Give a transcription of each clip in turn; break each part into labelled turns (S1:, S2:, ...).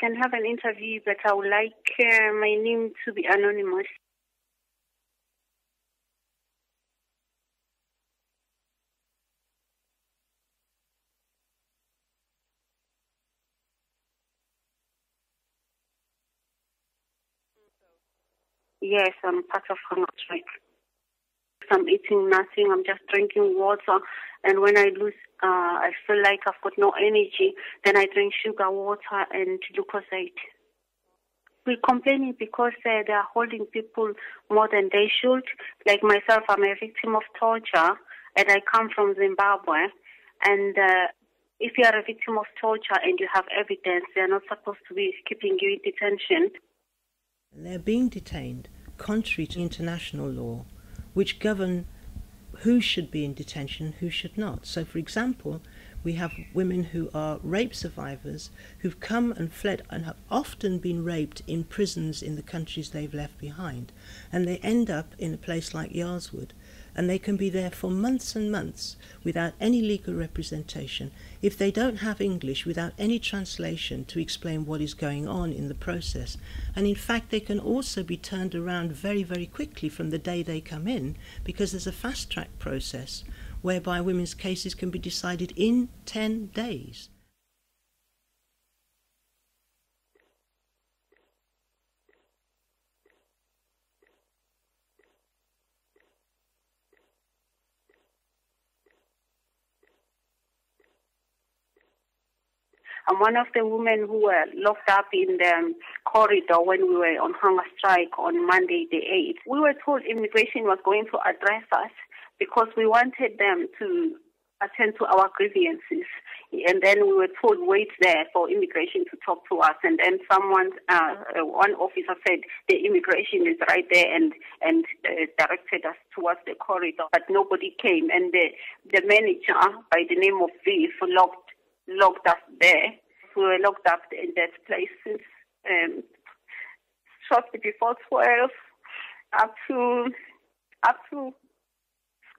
S1: can have an interview, but I would like my name to be anonymous. Yes, I'm part of hunger strike. I'm eating nothing. I'm just drinking water. And when I feel like I've got no energy, then I drink sugar water and glucosate. We're complaining because they are holding people more than they should. Like myself, I'm a victim of torture, and I come from Zimbabwe. And if you are a victim of torture and you have evidence, they're not supposed to be keeping you in detention.
S2: They're being detained contrary to international law, which govern who should be in detention and who should not. So, for example, we have women who are rape survivors who've come and fled and have often been raped in prisons in the countries they've left behind. And they end up in a place like Yarl, and they can be there for months and months without any legal representation. If they don't have English, without any translation to explain what is going on in the process. And in fact, they can also be turned around very, very quickly from the day they come in, because there's a fast-track process whereby women's cases can be decided in 10 days.
S1: I'm one of the women who were locked up in the corridor when we were on hunger strike on Monday the 8th. We were told immigration was going to address us because we wanted them to attend to our grievances. And then we were told, wait there for immigration to talk to us. And then one officer said, the immigration is right there, and directed us towards the corridor. But nobody came. And the manager, by the name of Viv, locked us there. We were locked up in that place since shortly before 12 up to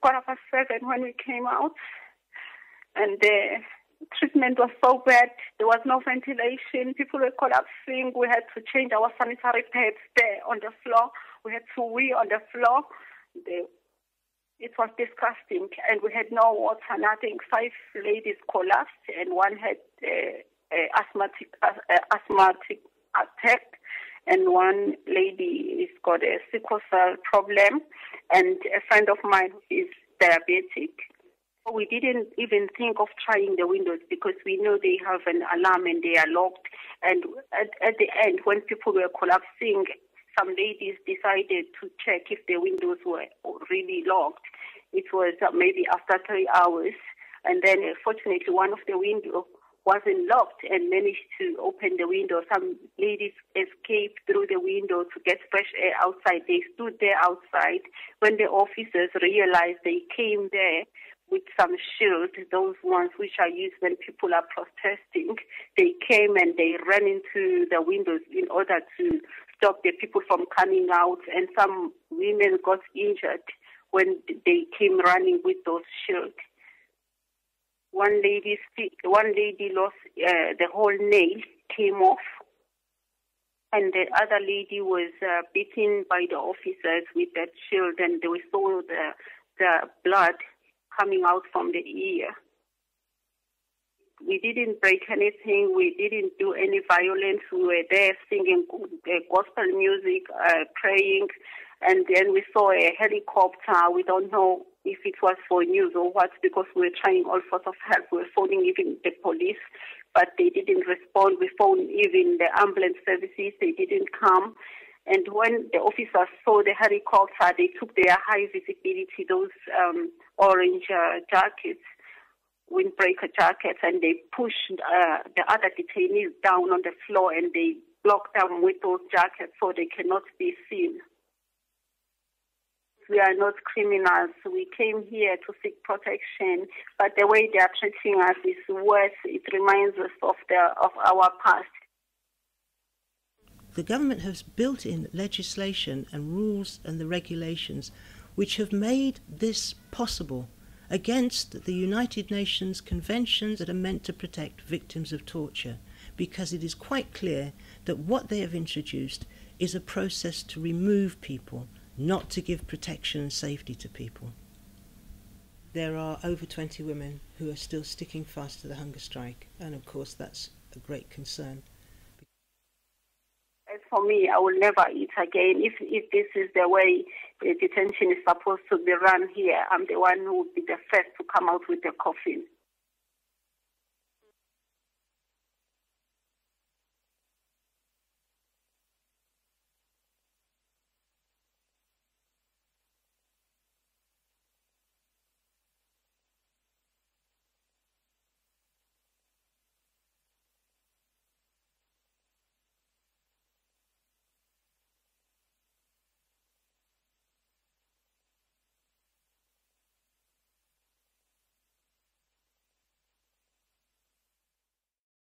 S1: 7:15 when we came out. And the treatment was so bad. There was no ventilation. People were collapsing. We had to change our sanitary pads there on the floor. We had to wee on the floor. It was disgusting, and we had no water, nothing. 5 ladies collapsed, and one had asthmatic attack, and one lady has got a sickle cell problem, and a friend of mine is diabetic. We didn't even think of trying the windows because we know they have an alarm and they are locked. And at the end, when people were collapsing, some ladies decided to check if the windows were really locked. It was maybe after 3 hours. And then, fortunately, one of the windows wasn't locked and managed to open the window. Some ladies escaped through the window to get fresh air outside. They stood there outside. When the officers realized, they came there with some shields, those ones which are used when people are protesting. They came and they ran into the windows in order to stop the people from coming out, and some women got injured when they came running with those shields. One lady lost the whole nail, came off, and the other lady was beaten by the officers with that shield, and they saw the blood coming out from the ear. We didn't break anything. We didn't do any violence. We were there singing gospel music, praying, and then we saw a helicopter. We don't know if it was for news or what, because we were trying all sorts of help. We were phoning even the police, but they didn't respond. We phoned even the ambulance services. They didn't come. And when the officers saw the helicopter, they took their high visibility, those orange jackets, windbreaker jackets, and they pushed the other detainees down on the floor, and they blocked them with those jackets so they cannot be seen. We are not criminals. We came here to seek protection, but the way they are treating us is worse. It reminds us of our past.
S2: The government has built in legislation and rules and the regulations which have made this possible against the United Nations conventions that are meant to protect victims of torture. because it is quite clear that what they have introduced is a process to remove people, not to give protection and safety to people. There are over 20 women who are still sticking fast to the hunger strike, and of course that's a great concern.
S1: As for me, I will never eat again. If this is the way the detention is supposed to be run here, I'm the one who will be the first to come out with the coffin.